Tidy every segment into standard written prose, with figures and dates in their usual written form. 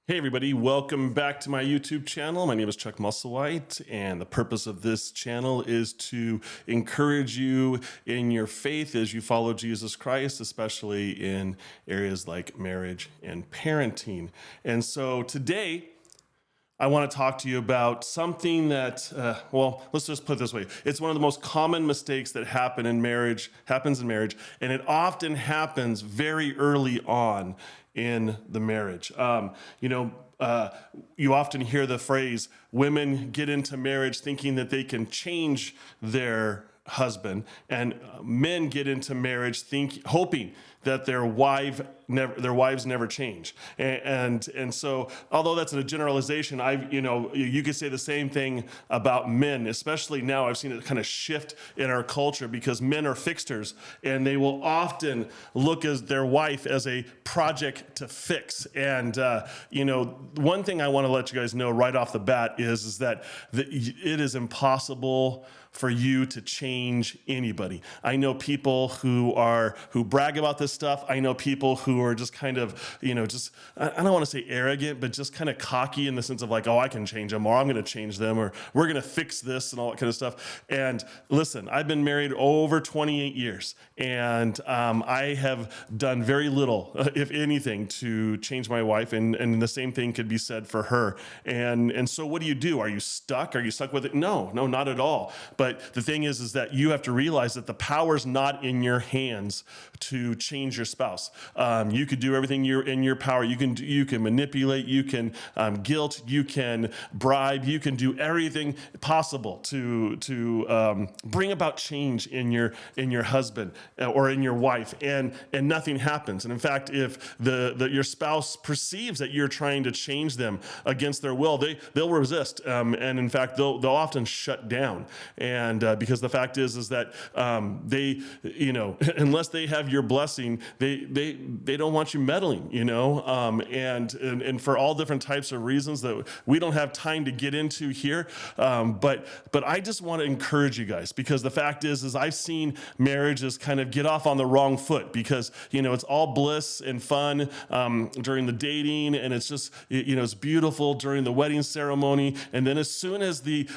Hey everybody, welcome back to my YouTube channel. My name is Chuck Musselwhite, and the purpose of this channel is to encourage you in your faith as you follow Jesus Christ, especially in areas like marriage and parenting. And so today, I want to talk to you about something that, let's just put it this way. It's one of the most common mistakes that happens in marriage, and it often happens very early on in the marriage. You often hear the phrase, women get into marriage thinking that they can change their husband, and men get into marriage hoping that their wives never change. And so, although that's a generalization, you could say the same thing about men, especially now. I've seen it kind of shift in our culture because men are fixers, and they will often look at their wife as a project to fix. And one thing I want to let you guys know right off the bat is that it is impossible for you to change anybody. I know people who brag about this stuff. I know people who are just kind of, I don't want to say arrogant, but just kind of cocky in the sense of like, oh, I can change them, or I'm going to change them, or we're going to fix this and all that kind of stuff. And listen, I've been married over 28 years, and I have done very little, if anything, to change my wife, and the same thing could be said for her. And so what do? Are you stuck? Are you stuck with it? No, not at all. But the thing is that you have to realize that the power's not in your hands to change your spouse. You could do everything in your power. You can manipulate. You can guilt. You can bribe. You can do everything possible to bring about change in your husband or in your wife, and nothing happens. And in fact, if your spouse perceives that you're trying to change them against their will, they'll resist, and in fact, they'll often shut down. And because the fact is that they, unless they have your blessing, they don't want you meddling, and for all different types of reasons that we don't have time to get into here. But I just want to encourage you guys, because the fact is I've seen marriages kind of get off on the wrong foot because, it's all bliss and fun during the dating, and it's just, it's beautiful during the wedding ceremony. And then as soon as the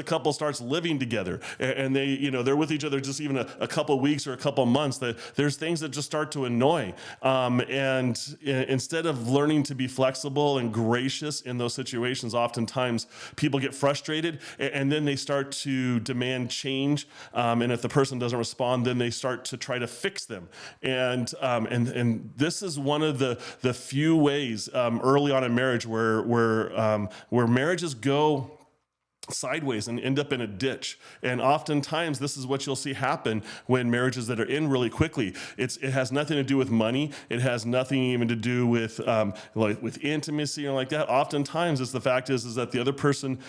couple starts living together and they're with each other just even a couple weeks or a couple months, there's things that just start to annoy. And instead of learning to be flexible and gracious in those situations, oftentimes people get frustrated and then they start to demand change. And if the person doesn't respond, then they start to try to fix them. And this is one of the few ways early on in marriage where marriages go sideways and end up in a ditch. And oftentimes this is what you'll see happen when marriages that are in really quickly. It has nothing to do with money. It has nothing even to do with with intimacy or like that. Oftentimes it's the fact is that the other person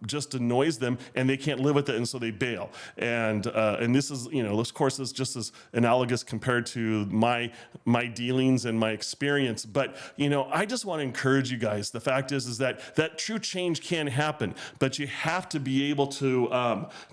just annoys them and they can't live with it, and so they bail. And this is, of course, is just as analogous compared to my dealings and my experience. But I just want to encourage you guys. The fact is that true change can happen, but you have to be able to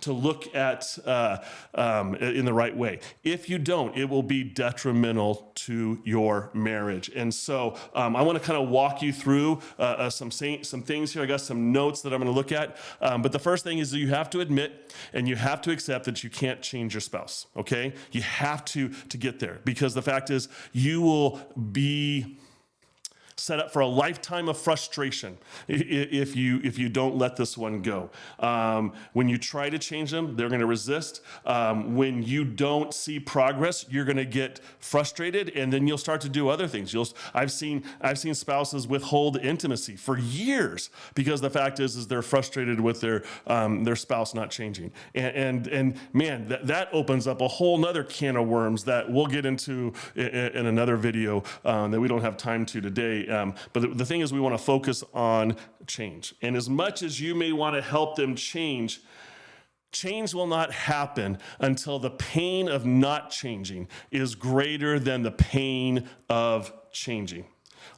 look at in the right way. If you don't, it will be detrimental to your marriage. And so I want to kind of walk you through some things here. I got some notes that I'm going to look at. But the first thing is that you have to admit and you have to accept that you can't change your spouse. Okay, you have to get there, because the fact is you will be set up for a lifetime of frustration if you don't let this one go. When you try to change them, they're going to resist. When you don't see progress, you're going to get frustrated, and then you'll start to do other things. I've seen spouses withhold intimacy for years because the fact is they're frustrated with their spouse not changing. And man, that opens up a whole nother can of worms that we'll get into in another video that we don't have time to today. But the thing is, we want to focus on change. And as much as you may want to help them change will not happen until the pain of not changing is greater than the pain of changing.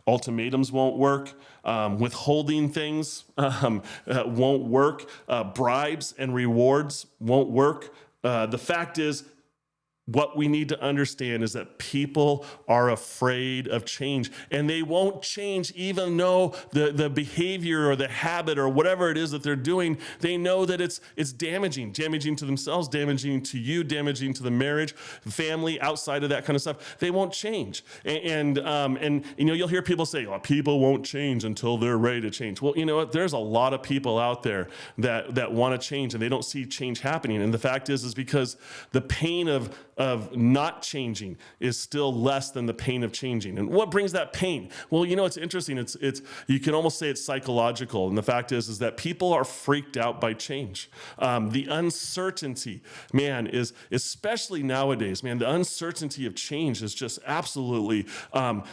Ultimatums won't work. Withholding things won't work. Bribes and rewards won't work. The fact is, what we need to understand is that people are afraid of change, and they won't change even though the behavior or the habit or whatever it is that they're doing, they know that it's damaging to themselves, damaging to you, damaging to the marriage, family, outside of that kind of stuff. They won't change. And you'll hear people say, well, people won't change until they're ready to change. Well, you know what? There's a lot of people out there that want to change, and they don't see change happening. And the fact is because the pain of not changing is still less than the pain of changing. And what brings that pain? Well, it's interesting. It's you can almost say it's psychological. And the fact is that people are freaked out by change. The uncertainty, man, is especially nowadays, man, the uncertainty of change is just absolutely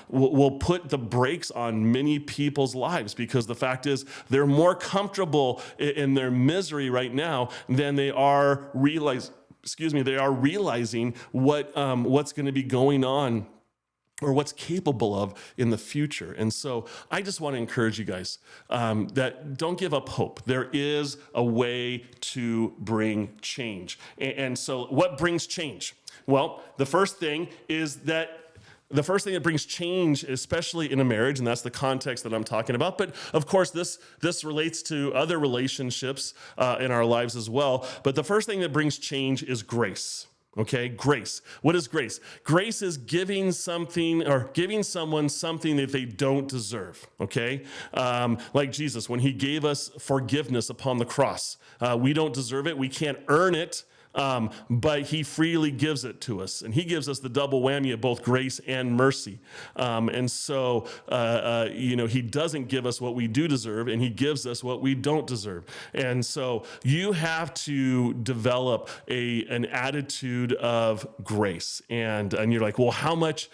will put the brakes on many people's lives, because the fact is they're more comfortable in their misery right now than they are realizing what's going to be going on or what's capable of in the future. And so I just want to encourage you guys that don't give up hope. There is a way to bring change. And so what brings change? Well, the first thing that brings change, especially in a marriage, and that's the context that I'm talking about. But of course, this relates to other relationships in our lives as well. But the first thing that brings change is grace. Okay, grace. What is grace? Grace is giving someone something that they don't deserve. Okay, like Jesus, when he gave us forgiveness upon the cross, we don't deserve it. We can't earn it. But he freely gives it to us, and he gives us the double whammy of both grace and mercy. And so, he doesn't give us what we do deserve, and he gives us what we don't deserve. And so you have to develop an attitude of grace. And you're like, well, how much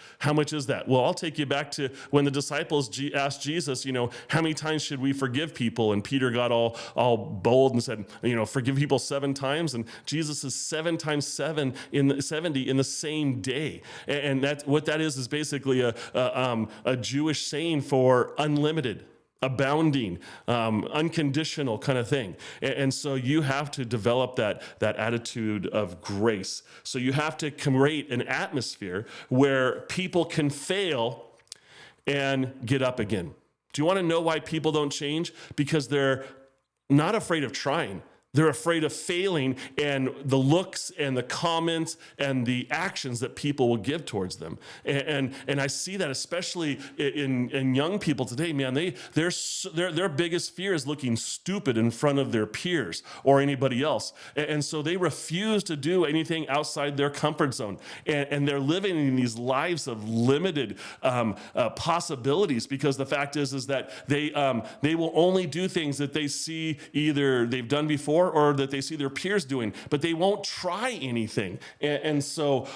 is that? Well, I'll take you back to when the disciples asked Jesus, how many times should we forgive people? And Peter got all bold and said, forgive people 7 times. And Jesus is 7 times 7 in 70 in the same day. And that's what that is basically a Jewish saying for unlimited, abounding, unconditional kind of thing. And so you have to develop that attitude of grace. So you have to create an atmosphere where people can fail and get up again. Do you want to know why people don't change? Because they're not afraid of trying. They're afraid of failing and the looks and the comments and the actions that people will give towards them. And I see that especially in young people today, man. Their biggest fear is looking stupid in front of their peers or anybody else. And so they refuse to do anything outside their comfort zone. And they're living in these lives of limited possibilities, because the fact is that they will only do things that they see either they've done before or that they see their peers doing, but they won't try anything. And so,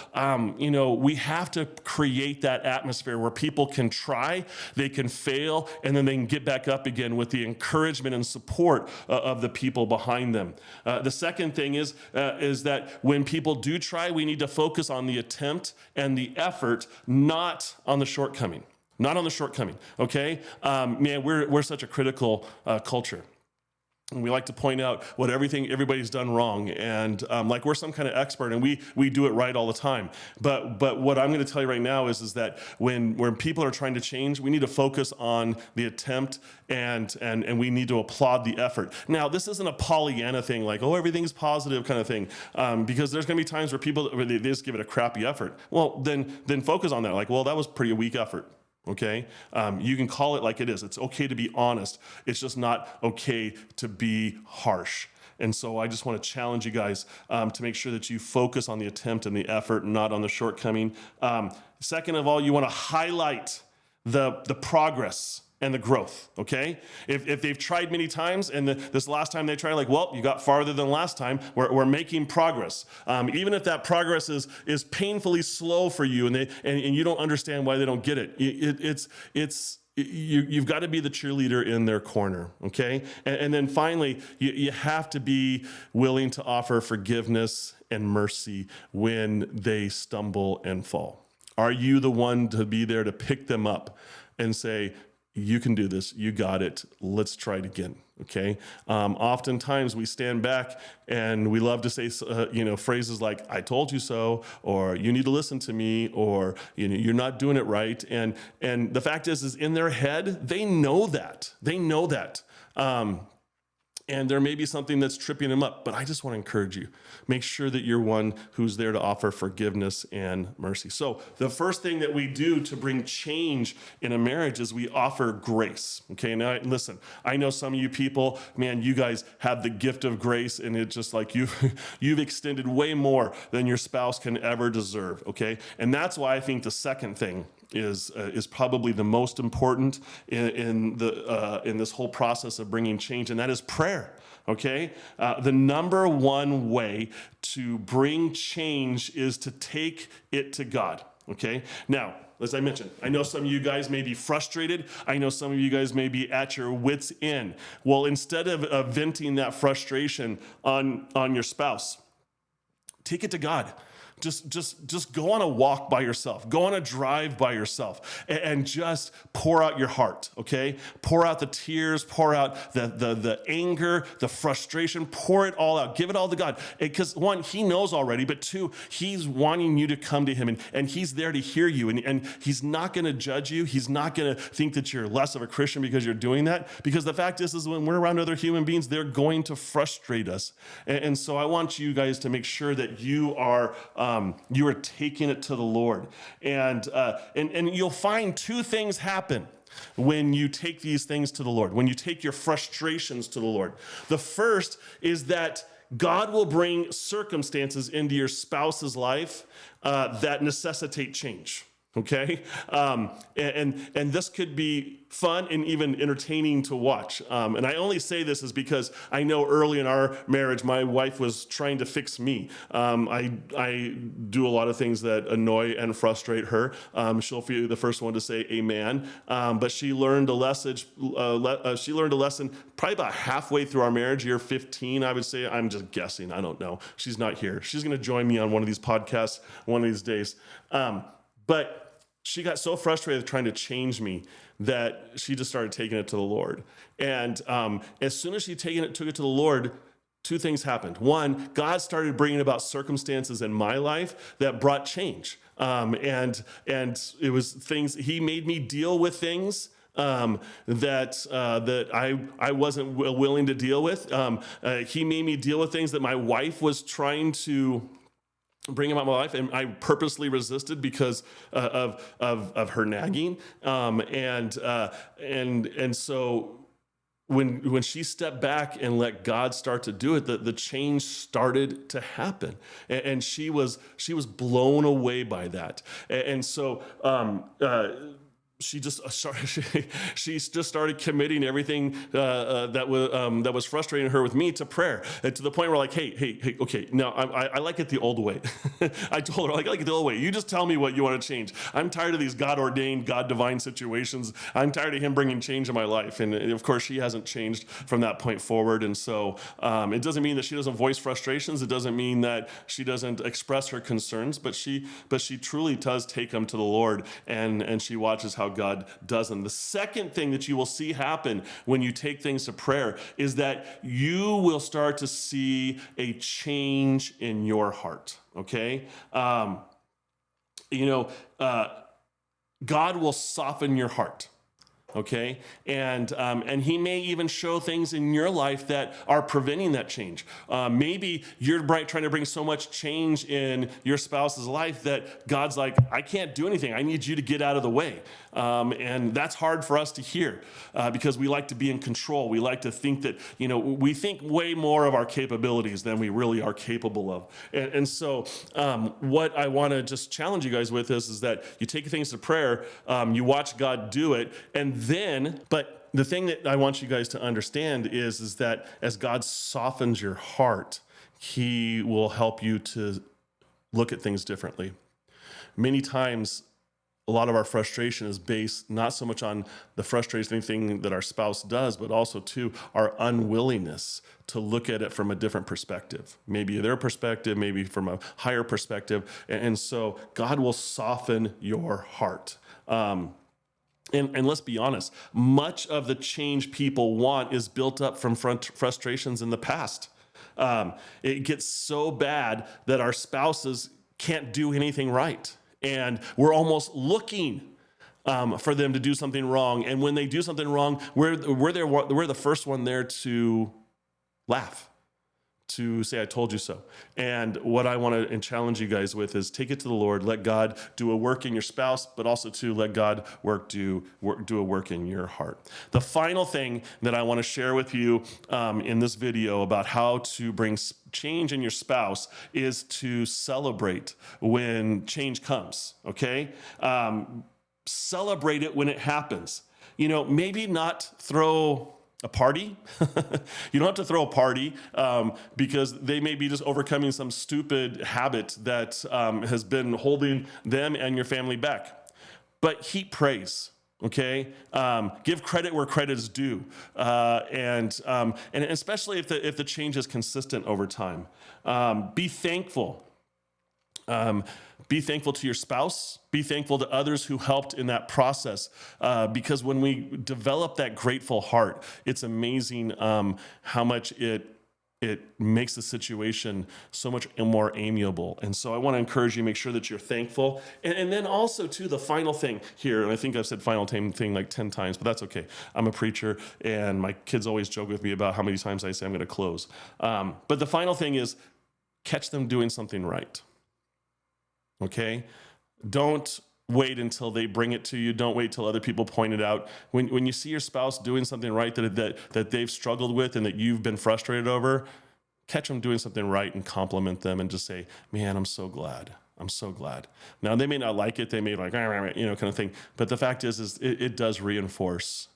we have to create that atmosphere where people can try, they can fail, and then they can get back up again with the encouragement and support of the people behind them. The second thing is that when people do try, we need to focus on the attempt and the effort, not on the shortcoming. Not on the shortcoming, okay? Man, we're such a critical culture. And we like to point out what everybody's done wrong, and like we're some kind of expert, and we do it right all the time. But what I'm going to tell you right now is that when people are trying to change, we need to focus on the attempt, and we need to applaud the effort. Now, this isn't a Pollyanna thing, like, oh, everything's positive kind of thing, because there's going to be times where they just give it a crappy effort. Well, then focus on that. Like, well, that was pretty weak effort. Okay, you can call it like it is. It's okay to be honest. It's just not okay to be harsh. And so I just want to challenge you guys to make sure that you focus on the attempt and the effort, not on the shortcoming. Second of all, you want to highlight the progress and the growth, okay? If they've tried many times and this last time they tried, like, well, you got farther than last time, we're making progress. Even if that progress is painfully slow for you and you don't understand why they don't get it, you've got to be the cheerleader in their corner, okay? And then finally, you have to be willing to offer forgiveness and mercy when they stumble and fall. Are you the one to be there to pick them up and say, you can do this. You got it. Let's try it again. Okay. Oftentimes we stand back and we love to say, phrases like, I told you so, or you need to listen to me, or, you're not doing it right. And the fact is in their head, they know that. And there may be something that's tripping them up, but I just want to encourage you. Make sure that you're one who's there to offer forgiveness and mercy. So the first thing that we do to bring change in a marriage is we offer grace. Okay, now listen, I know some of you people, man, you guys have the gift of grace, and it's just like you've extended way more than your spouse can ever deserve, okay? And that's why I think the second thing is probably the most important in this whole process of bringing change, and that is prayer. Okay, the number one way to bring change is to take it to God. Okay, now, as I mentioned, I know some of you guys may be frustrated. I know some of you guys may be at your wits' end. Well, instead of venting that frustration on your spouse, take it to God. Just go on a walk by yourself. Go on a drive by yourself and just pour out your heart, okay? Pour out the tears, pour out the anger, the frustration, pour it all out. Give it all to God. Because one, he knows already, but two, he's wanting you to come to him, and he's there to hear you, and he's not going to judge you. He's not going to think that you're less of a Christian because you're doing that, because the fact is when we're around other human beings, they're going to frustrate us. And so I want you guys to make sure that you are taking it to the Lord. And you'll find two things happen when you take these things to the Lord, when you take your frustrations to the Lord. The first is that God will bring circumstances into your spouse's life that necessitate change. Okay, and this could be fun and even entertaining to watch. And I only say this is because I know early in our marriage, my wife was trying to fix me. I do a lot of things that annoy and frustrate her. She'll be the first one to say amen. But she learned a lesson. She learned a lesson probably about halfway through our marriage, year 15, I would say. I'm just guessing. I don't know. She's not here. She's going to join me on one of these podcasts one of these days. But she got so frustrated trying to change me that she just started taking it to the Lord. And as soon as she took it to the Lord, two things happened. One, God started bringing about circumstances in my life that brought change. And it was things, he made me deal with things that I wasn't willing to deal with. He made me deal with things that my wife was trying to bring about my life, and I purposely resisted because of her nagging, and so when she stepped back and let God start to do it, the change started to happen, and she was blown away by that, and so she just started committing everything that was frustrating her with me to prayer, and to the point where like, hey, okay, now I like it the old way. I told her, I like it the old way. You just tell me what you want to change. I'm tired of these God-ordained, God-divine situations. I'm tired of him bringing change in my life. And of course, she hasn't changed from that point forward. And so it doesn't mean that she doesn't voice frustrations. It doesn't mean that she doesn't express her concerns, but she truly does take them to the Lord, and she watches how God does them. The second thing that you will see happen when you take things to prayer is that you will start to see a change in your heart. Okay? God will soften your heart. Okay, and he may even show things in your life that are preventing that change. Maybe you're trying to bring so much change in your spouse's life that God's like, I can't do anything. I need you to get out of the way. And that's hard for us to hear because we like to be in control. We like to think that, we think way more of our capabilities than we really are capable of. And so what I want to just challenge you guys with is that you take things to prayer, you watch God do it, but the thing that I want you guys to understand is that as God softens your heart, he will help you to look at things differently. Many times, a lot of our frustration is based not so much on the frustrating thing that our spouse does, but also to our unwillingness to look at it from a different perspective. Maybe their perspective, maybe from a higher perspective. And so God will soften your heart. And let's be honest, much of the change people want is built up from frustrations in the past. It gets so bad that our spouses can't do anything right. And we're almost looking for them to do something wrong. And when they do something wrong, we're the first one there to laugh, to say, I told you so. And what I want to challenge you guys with is take it to the Lord, let God do a work in your spouse, but also to let God do a work in your heart. The final thing that I want to share with you in this video about how to bring change in your spouse is to celebrate when change comes, okay? Celebrate it when it happens. Maybe not throw a party. You don't have to throw a party because they may be just overcoming some stupid habit that has been holding them and your family back. But heap praise, okay? Give credit where credit is due, and especially if the change is consistent over time. Be thankful. Be thankful to your spouse. Be thankful to others who helped in that process. Because when we develop that grateful heart, it's amazing how much it makes the situation so much more amiable. And so I want to encourage you, make sure that you're thankful. And then also, too, the final thing here, and I think I've said final thing like 10 times, but that's okay. I'm a preacher, and my kids always joke with me about how many times I say I'm going to close. But the final thing is catch them doing something right. Okay? Don't wait until they bring it to you. Don't wait till other people point it out. When you see your spouse doing something right that they've struggled with and that you've been frustrated over, catch them doing something right and compliment them and just say, man, I'm so glad. I'm so glad. Now, they may not like it. They may like, kind of thing. But the fact is it does reinforce,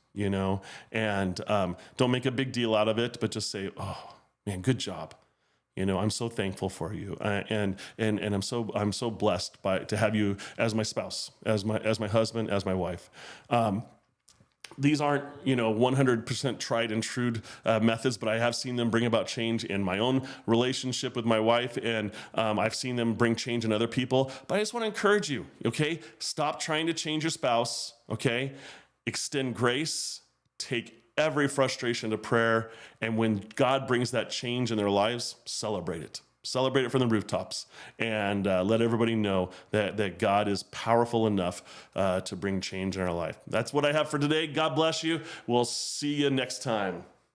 and don't make a big deal out of it, but just say, oh, man, good job. I'm so thankful for you, and I'm so blessed to have you as my spouse, as my husband, as my wife. These aren't 100% tried and true methods, but I have seen them bring about change in my own relationship with my wife, and I've seen them bring change in other people. But I just want to encourage you, okay? Stop trying to change your spouse, okay? Extend grace. Take every frustration to prayer, and when God brings that change in their lives, celebrate it. Celebrate it from the rooftops, and let everybody know that God is powerful enough to bring change in our life. That's what I have for today. God bless you. We'll see you next time.